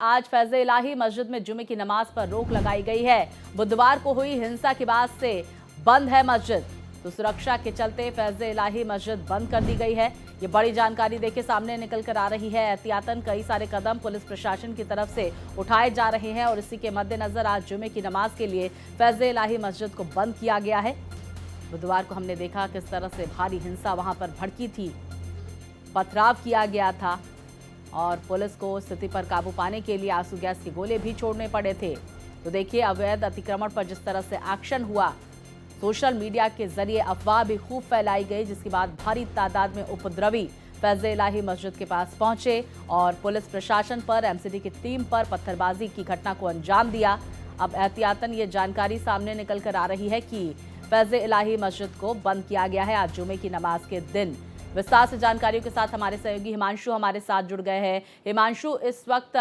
आज फैज़े इलाही मस्जिद में जुमे की नमाज पर रोक लगाई गई है। बुधवार को हुई हिंसा के बाद से बंद है मस्जिद, तो सुरक्षा के चलते फैज़े इलाही मस्जिद बंद कर दी गई है। ये बड़ी जानकारी देखिए सामने निकल कर आ रही है। एहतियातन कई सारे कदम पुलिस प्रशासन की तरफ से उठाए जा रहे हैं और इसी के मद्देनजर आज जुमे की नमाज के लिए फैज़े इलाही मस्जिद को बंद किया गया है। बुधवार को हमने देखा किस तरह से भारी हिंसा वहां पर भड़की थी, पथराव किया गया था और पुलिस को स्थिति पर काबू पाने के लिए आंसू गैस के गोले भी छोड़ने पड़े थे। तो देखिए अवैध अतिक्रमण पर जिस तरह से एक्शन हुआ, सोशल मीडिया के जरिए अफवाह भी खूब फैलाई गई, जिसके बाद भारी तादाद में उपद्रवी फैज़े इलाही मस्जिद के पास पहुंचे और पुलिस प्रशासन पर, एमसीडी की टीम पर पत्थरबाजी की घटना को अंजाम दिया। अब एहतियातन ये जानकारी सामने निकल कर आ रही है कि फैज़े इलाही मस्जिद को बंद किया गया है आज जुमे की नमाज के दिन। विस्तार से जानकारियों के साथ हमारे सहयोगी हिमांशु हमारे साथ जुड़ गए हैं। हिमांशु, इस वक्त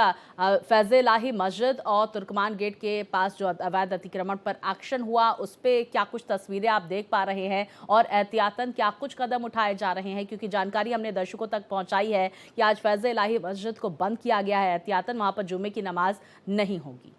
फैज़े इलाही मस्जिद और तुर्कमान गेट के पास जो अवैध अतिक्रमण पर एक्शन हुआ, उस पर क्या कुछ तस्वीरें आप देख पा रहे हैं और एहतियातन क्या कुछ कदम उठाए जा रहे हैं? क्योंकि जानकारी हमने दर्शकों तक पहुंचाई है कि आज फैज़े इलाही मस्जिद को बंद किया गया है, एहतियातन वहां पर जुमे की नमाज नहीं होगी।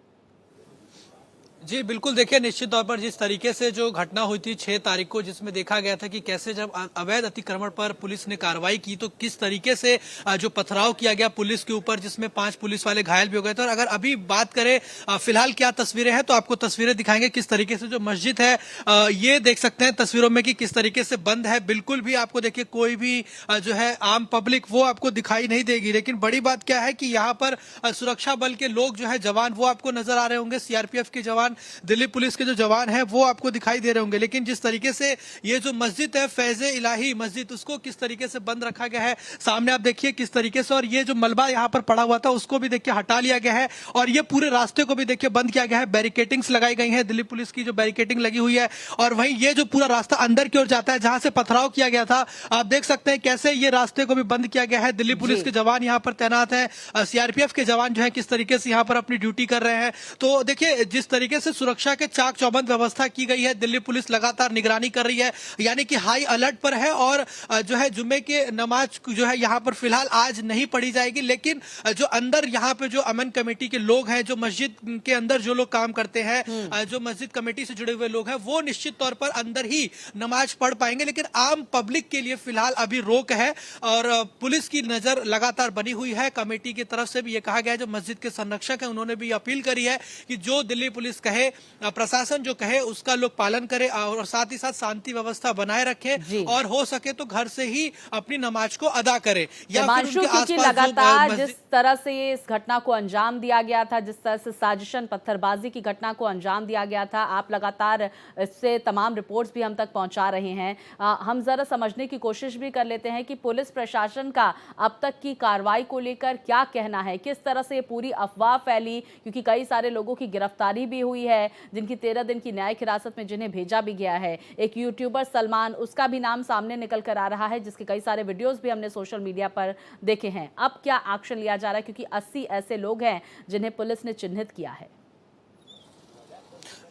जी बिल्कुल, देखिए निश्चित तौर पर जिस तरीके से जो घटना हुई थी 6 तारीख को, जिसमें देखा गया था कि कैसे जब अवैध अतिक्रमण पर पुलिस ने कार्रवाई की तो किस तरीके से जो पथराव किया गया पुलिस के ऊपर, जिसमें 5 पुलिस वाले घायल भी हो गए थे। और अगर अभी बात करें फिलहाल क्या तस्वीरें हैं, तो आपको तस्वीरें दिखाएंगे किस तरीके से जो मस्जिद है ये देख सकते हैं तस्वीरों में कि किस तरीके से बंद है। बिल्कुल भी आपको देखिए कोई भी जो है आम पब्लिक वो आपको दिखाई नहीं देगी। लेकिन बड़ी बात क्या है कि यहाँ पर सुरक्षा बल के लोग जो है जवान वो आपको नजर आ रहे होंगे, सीआरपीएफ के जवान, दिल्ली पुलिस के जो जवान हैं वो आपको दिखाई दे रहे होंगे। लेकिन जिस तरीके से ये जो मस्जिद है फैज़े इलाही मस्जिद, उसको किस तरीके से बंद रखा गया है, सामने आप देखिए किस तरीके से। और ये जो मलबा यहाँ पर पड़ा हुआ था उसको भी देखिए हटा लिया गया है और ये पूरे रास्ते को भी देखिए बंद किया गया है। बैरिकेटिंग्स लगाई गई है, दिल्ली पुलिस की जो बैरिकेटिंग लगी हुई है। और वहीं ये जो पूरा रास्ता अंदर की ओर जाता है जहां से पथराव किया गया था, आप देख सकते हैं कैसे ये रास्ते को भी बंद किया गया है। दिल्ली पुलिस के जवान यहाँ पर तैनात है, सीआरपीएफ के जवान जो है किस तरीके से यहाँ पर अपनी ड्यूटी कर रहे हैं। तो देखिए जिस तरीके से सुरक्षा के चाक चौबंद व्यवस्था की गई है, दिल्ली पुलिस लगातार निगरानी कर रही है, यानी कि हाई अलर्ट पर है। और जो है जुमे के नमाज जो है यहाँ पर फिलहाल आज नहीं पढ़ी जाएगी। लेकिन जो अंदर यहाँ पे जो अमन कमेटी के लोग हैं, जो मस्जिद के अंदर जो लोग काम करते हैं, जो मस्जिद कमेटी से जुड़े हुए लोग हैं, वो निश्चित तौर पर अंदर ही नमाज पढ़ पाएंगे। लेकिन आम पब्लिक के लिए फिलहाल अभी रोक है और पुलिस की नजर लगातार बनी हुई है। कमेटी की तरफ से भी ये कहा गया है, जो मस्जिद के संरक्षक है उन्होंने भी अपील करी है कि जो दिल्ली पुलिस कहे, प्रशासन जो कहे उसका लोग पालन करे और साथ ही साथ शांति व्यवस्था बनाए रखे और हो सके तो घर से ही अपनी नमाज को अदा करे। या फिर उनके आसपास लगातार जिस तरह से ये इस घटना को अंजाम दिया गया था, जिस तरह से साजिशन पत्थरबाजी की घटना को अंजाम दिया गया था, आप लगातार इससे तमाम रिपोर्ट्स भी हम तक पहुंचा रहे हैं। हम जरा समझने की कोशिश भी कर लेते हैं कि पुलिस प्रशासन का अब तक की कार्रवाई को लेकर क्या कहना है, किस तरह से ये पूरी अफवाह फैली, क्योंकि कई सारे लोगों की गिरफ्तारी भी हुई है जिनकी 13 दिन की न्यायिक हिरासत में जिन्हें भेजा भी गया है। एक यूट्यूबर सलमान, उसका भी नाम सामने निकल कर आ रहा है, जिसके कई सारे वीडियोस भी हमने सोशल मीडिया पर देखे हैं। अब क्या एक्शन लिया जा रहा है, क्योंकि 80 ऐसे लोग हैं जिन्हें पुलिस ने चिन्हित किया है।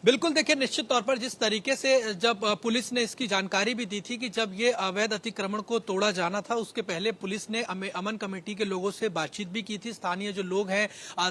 बिल्कुल, देखिए निश्चित तौर पर जिस तरीके से जब पुलिस ने इसकी जानकारी भी दी थी कि जब ये अवैध अतिक्रमण को तोड़ा जाना था, उसके पहले पुलिस ने अमन कमेटी के लोगों से बातचीत भी की थी। स्थानीय जो लोग हैं,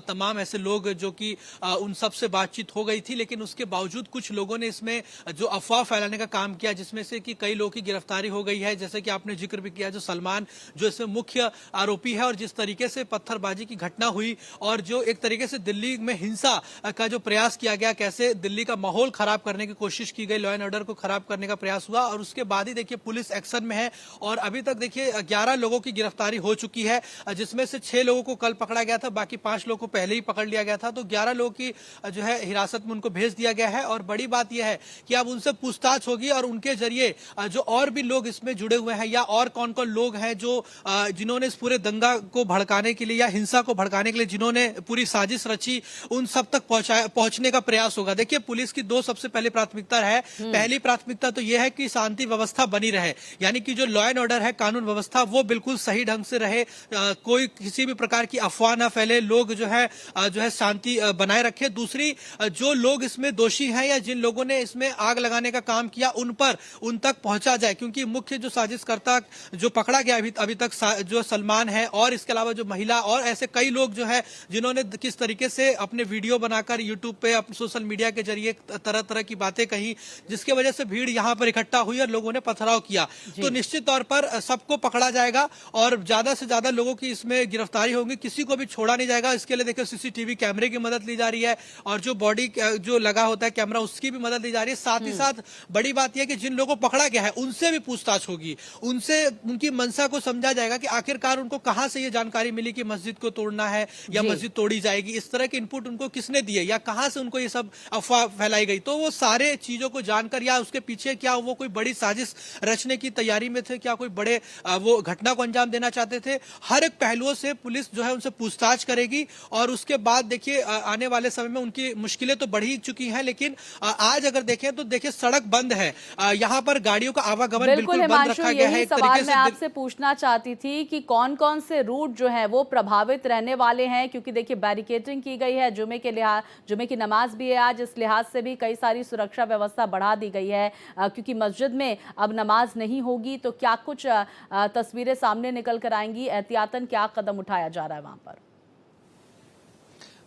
तमाम ऐसे लोग जो कि उन सब से बातचीत हो गई थी। लेकिन उसके बावजूद कुछ लोगों ने इसमें जो अफवाह फैलाने का काम किया, जिसमें से कि कई लोगों की गिरफ्तारी हो गई है, जैसे कि आपने जिक्र भी किया, जो सलमान जो इसमें मुख्य आरोपी है। और जिस तरीके से पत्थरबाजी की घटना हुई और जो एक तरीके से दिल्ली में हिंसा का जो प्रयास किया गया, कैसे दिल्ली का माहौल खराब करने की कोशिश की गई, लॉ एंड ऑर्डर को खराब करने का प्रयास हुआ। और उसके बाद ही देखिए पुलिस एक्शन में है और अभी तक देखिए 11 लोगों की गिरफ्तारी हो चुकी है, जिसमें से 6 लोगों को कल पकड़ा गया था, बाकी 5 लोगों को पहले ही पकड़ लिया गया था। तो 11 लोगों की जो है हिरासत में उनको भेज दिया गया है। और बड़ी बात यह है कि अब उनसे पूछताछ होगी और उनके जरिए जो और भी लोग इसमें जुड़े हुए हैं या और कौन कौन लोग हैं जो जिन्होंने इस पूरे दंगा को भड़काने के लिए या हिंसा को भड़काने के लिए जिन्होंने पूरी साजिश रची, उन सब तक पहुंचने का प्रयास होगा। देखिए पुलिस की दो सबसे पहली प्राथमिकता है। पहली प्राथमिकता तो यह है कि शांति व्यवस्था बनी रहे, यानी कि जो लॉ एंड ऑर्डर है, कानून व्यवस्था, वो बिल्कुल सही ढंग से रहे, कोई किसी भी प्रकार की अफवाह ना फैले, लोग जो है शांति बनाए रखे। दूसरी, जो लोग इसमें दोषी हैं या जिन लोगों ने इसमें आग लगाने का काम किया उन तक पहुंचा जाए, क्योंकि मुख्य जो साजिशकर्ता जो पकड़ा गया अभी तक जो सलमान है, और इसके अलावा जो महिला और ऐसे कई लोग जो है जिन्होंने किस तरीके से अपने वीडियो बनाकर यूट्यूब पे सोशल मीडिया के जरिए तरह तरह की बातें कही, जिसके वजह से भीड़ यहां पर इकट्ठा हुई और लोगों ने पथराव किया। तो निश्चित तौर पर सबको पकड़ा जाएगा और ज्यादा से ज्यादा लोगों की इसमें गिरफ्तारी होगी, किसी को भी छोड़ा नहीं जाएगा। इसके लिए देखिए सीसीटीवी कैमरे की मदद ली जा रही है और जो बॉडी जो लगा होता है कैमरा, उसकी भी मदद ली जा रही है। साथ ही साथ बड़ी बात यह कि जिन लोगों को पकड़ा गया है उनसे भी पूछताछ होगी, उनसे उनकी मंशा को समझा जाएगा कि आखिरकार उनको कहां से ये जानकारी मिली कि मस्जिद को तोड़ना है या मस्जिद तोड़ी जाएगी, इस तरह के इनपुट उनको किसने दिए या कहां से उनको ये सब अफवाह फैलाई गई। तो वो सारे चीजों को जानकर या उसके पीछे क्या वो कोई बड़ी साजिश रचने की तैयारी में थे, क्या कोई बड़े वो घटना को अंजाम देना चाहते थे, हर एक पहलुओं से पुलिस जो है उनसे पूछताछ करेगी। और उसके बाद देखिए आने वाले समय में उनकी मुश्किलें तो बढ़ ही चुकी हैं, लेकिन आज अगर देखें तो देखिए सड़क बंद है, यहाँ पर गाड़ियों का आवागमन बिल्कुल बंद रखा गया है। एक तरीके से मैं आपसे पूछना चाहती थी कि कौन कौन से रूट जो है वो प्रभावित रहने वाले हैं, क्योंकि देखिए बैरिकेडिंग की गई है, जुमे की नमाज भी है आज, इस लिहाज से भी कई सारी सुरक्षा व्यवस्था बढ़ा दी गई है, क्योंकि मस्जिद में अब नमाज नहीं होगी। तो क्या कुछ तस्वीरें सामने निकल कर आएंगी, एहतियातन क्या कदम उठाया जा रहा है वहां पर?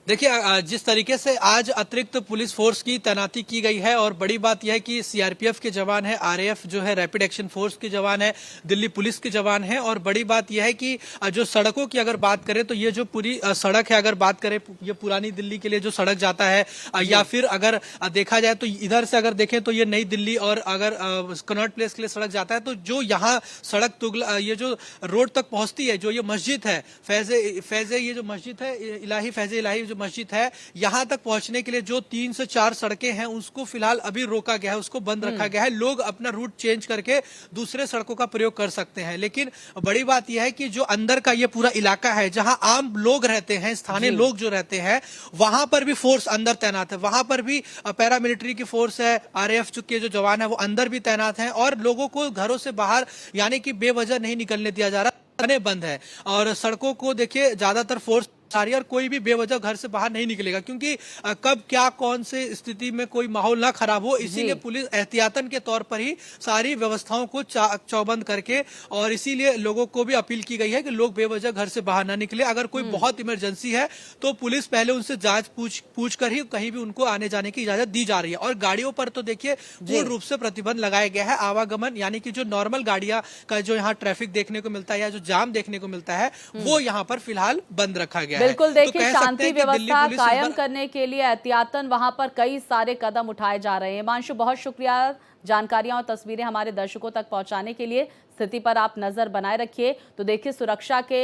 देखिए जिस तरीके से आज अतिरिक्त पुलिस फोर्स की तैनाती की गई है, और बड़ी बात यह है कि सीआरपीएफ के जवान है, आरएएफ जो है रैपिड एक्शन फोर्स के जवान है, दिल्ली पुलिस के जवान है। और बड़ी बात यह है कि जो सड़कों की अगर बात करें तो ये जो पूरी सड़क है, अगर बात करें ये पुरानी दिल्ली के लिए जो सड़क जाता है, या फिर अगर देखा जाए तो इधर से अगर देखें तो ये नई दिल्ली और अगर कनॉट प्लेस के लिए सड़क जाता है, तो जो यहाँ सड़क ये जो रोड तक पहुंचती है, जो ये मस्जिद है फैजे ये जो मस्जिद है इलाही फैजे इलाही जो मस्जिद है, यहां तक पहुंचने के लिए जो 3 से 4 सड़कें हैं उसको फिलहाल अभी रोका गया है, उसको बंद रखा गया है। लोग अपना रूट चेंज करके दूसरे सड़कों का प्रयोग कर सकते हैं। लेकिन बड़ी बात यह है कि जो अंदर का ये पूरा इलाका है जहां आम लोग रहते हैं, स्थानीय लोग जो रहते हैं, वहां पर भी फोर्स अंदर तैनात है, वहां पर भी पैरामिलिट्री की फोर्स है, आरएएफ के जो जवान है वो अंदर भी तैनात है। और लोगों को घरों से बाहर यानी कि बेवजह नहीं निकलने दिया जा रहा, बंद है। और सड़कों को देखिए ज्यादातर फोर्स सारी, और कोई भी बेवजह घर से बाहर नहीं निकलेगा, क्योंकि कब क्या कौन से स्थिति में कोई माहौल ना खराब हो, इसीलिए पुलिस एहतियातन के तौर पर ही सारी व्यवस्थाओं को चौबंद करके, और इसीलिए लोगों को भी अपील की गई है कि लोग बेवजह घर से बाहर ना निकले। अगर कोई बहुत इमरजेंसी है तो पुलिस पहले उनसे जांच पूछ कर ही कहीं भी उनको आने जाने की इजाजत दी जा रही है। और गाड़ियों पर तो देखिए पूर्ण रूप से प्रतिबंध लगाया गया है। आवागमन यानी कि जो नॉर्मल गाड़ियां का जो यहाँ ट्रैफिक देखने को मिलता है या जो जाम देखने को मिलता है, वो यहाँ पर फिलहाल बंद रखा गया है। बिल्कुल, देखिए तो शांति व्यवस्था कायम करने के लिए एहतियातन वहां पर कई सारे कदम उठाए जा रहे हैं। हिमांशु, बहुत शुक्रिया जानकारियां और तस्वीरें हमारे दर्शकों तक पहुंचाने के लिए। स्थिति पर आप नजर बनाए रखिए। तो देखिए सुरक्षा के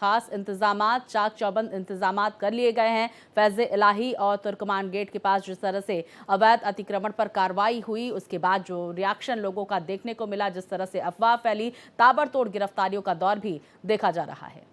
खास इंतजामात, चाक चौबंद इंतजामात कर लिए गए हैं। फैज़े इलाही और तुर्कमान गेट के पास जिस तरह से अवैध अतिक्रमण पर कार्रवाई हुई, उसके बाद जो रिएक्शन लोगों का देखने को मिला, जिस तरह से अफवाह फैली, ताबड़तोड़ गिरफ्तारियों का दौर भी देखा जा रहा है।